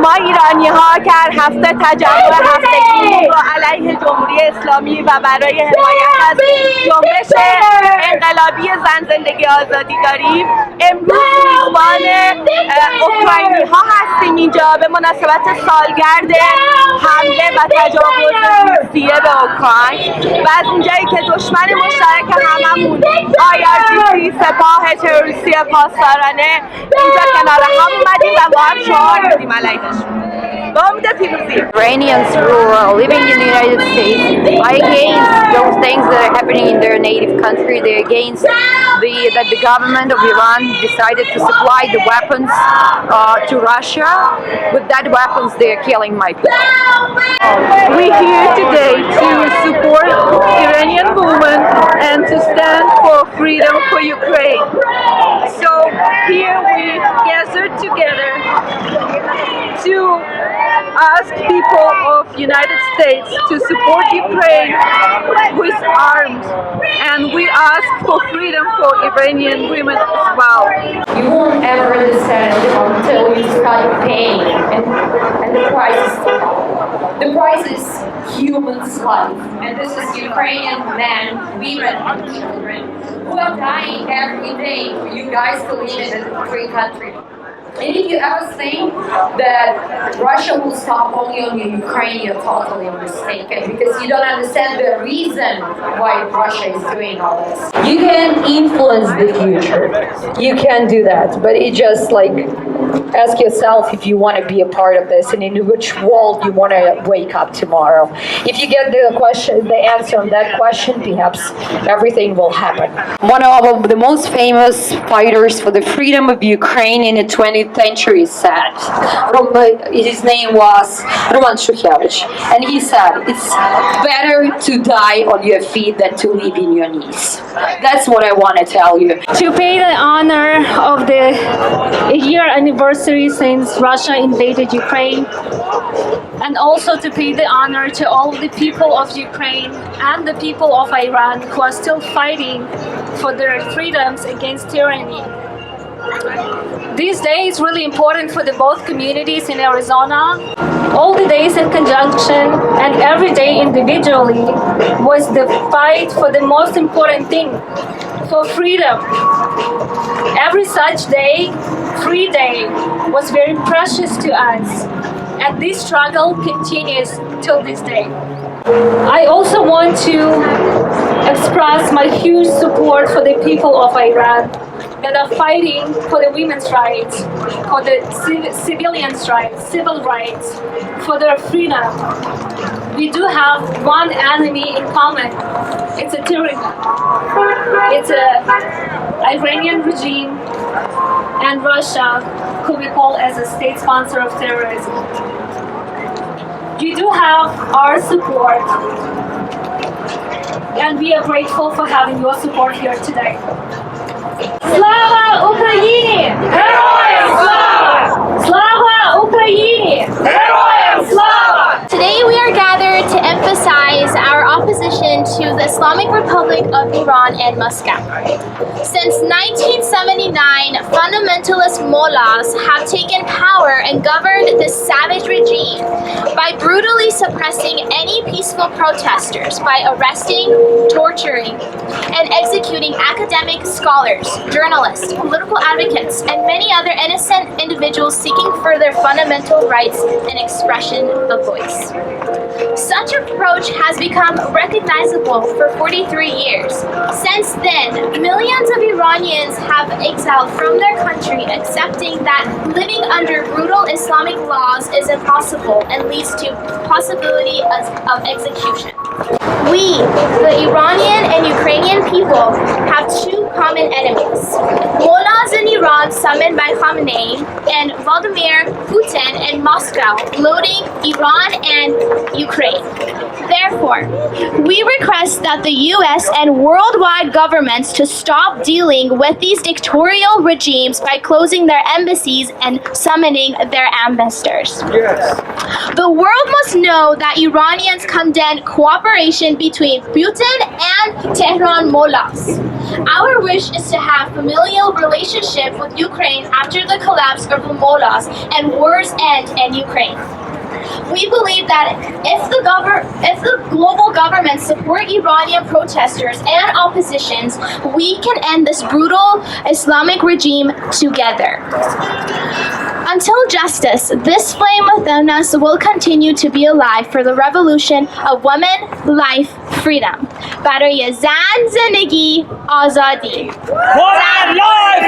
ما ایرانی ها که هر هفته تجمع هفتگی با علیه جمهوری اسلامی و برای حمایت از جنبش انقلابی زن زندگی آزادی داریم. امروز میزبان اوکراینی ها هستیم اینجا به مناسبت سالگرد حمله و تجاوز روسیه به اوکراین و از اونجایی که دشمن مشترک هممون IRGC سپاه تروریستی پاسدارانه اینجا کنار هم اومدیم و با هم شعار میدیم علیهشون. Iranians who are living in the United States are against those things that are happening in their native country. They're against that the government of Iran decided to supply the weapons to Russia. With that weapons, they are killing my people. We're here today to support Iranian women and to stand for freedom for Ukraine. So here we gathered together to ask people of United States to support Ukraine with arms, and we ask for freedom for Iranian women as well. You won't ever understand until you start paying, and the price is human's life, and this is Ukrainian men, women, and children who are dying every day for you guys to live in a free country. And if you ever think that Russia will stop only on Ukraine, you're totally mistaken, because you don't understand the reason why Russia is doing all this. You can influence the future. You can do that, but it just like ask yourself if you want to be a part of this and in which world you want to wake up tomorrow. If you get the answer on that question, perhaps everything will happen. One of the most famous fighters for the freedom of Ukraine in the 20th century said, his name was Roman Shukhevich, and he said, it's better to die on your feet than to live in your knees. That's what I want to tell you. To pay the honor of the year anniversary since Russia invaded Ukraine, and also to pay the honor to all the people of Ukraine and the people of Iran who are still fighting for their freedoms against tyranny. This day is really important for the both communities in Arizona. All the days in conjunction and every day individually was the fight for the most important thing, for freedom. Every such day, free day, was very precious to us, and this struggle continues till this day. I also want to express my huge support for the people of Iran that are fighting for the women's rights, for the civilians' rights, civil rights, for their freedom. We do have one enemy in common. It's a tyranny. It's a Iranian regime and Russia, who we call as a state sponsor of terrorism. You do have our support, and we are grateful for having your support here today. Слава Україні! Героям слава! Слава Україні! Героям слава! Today we are gathered to emphasize our opposition to the Islamic Republic of Iran and Moscow. Since 1979, fundamentalist mullahs have taken power and governed this savage regime by brutally suppressing any peaceful protesters, by arresting, torturing, and executing academic scholars, journalists, political advocates, and many other innocent individuals seeking for their fundamental rights and expression of voice. Such approach has become recognizable for 43 years. Since then, millions of Iranians have exiled from their country, accepting that living under brutal Islamic laws is impossible and leads to possibility of execution. We, the Iranian and Ukrainian people, have two common enemies. summoned by Khamenei and Vladimir Putin in Moscow, loading Iran and Ukraine. Therefore, we request that the US and worldwide governments to stop dealing with these dictatorial regimes by closing their embassies and summoning their ambassadors. Yes. The world must know that Iranians condemn cooperation between Putin and Tehran mullahs. Our wish is to have familial relationship with Ukraine after the collapse of the mullahs and wars end in Ukraine. We believe that if the global governments support Iranian protesters and oppositions, we can end this brutal Islamic regime together. Until justice, this flame within us will continue to be alive for the revolution of women, life, freedom. برای زن، زندگی، آزادی. Woman, life,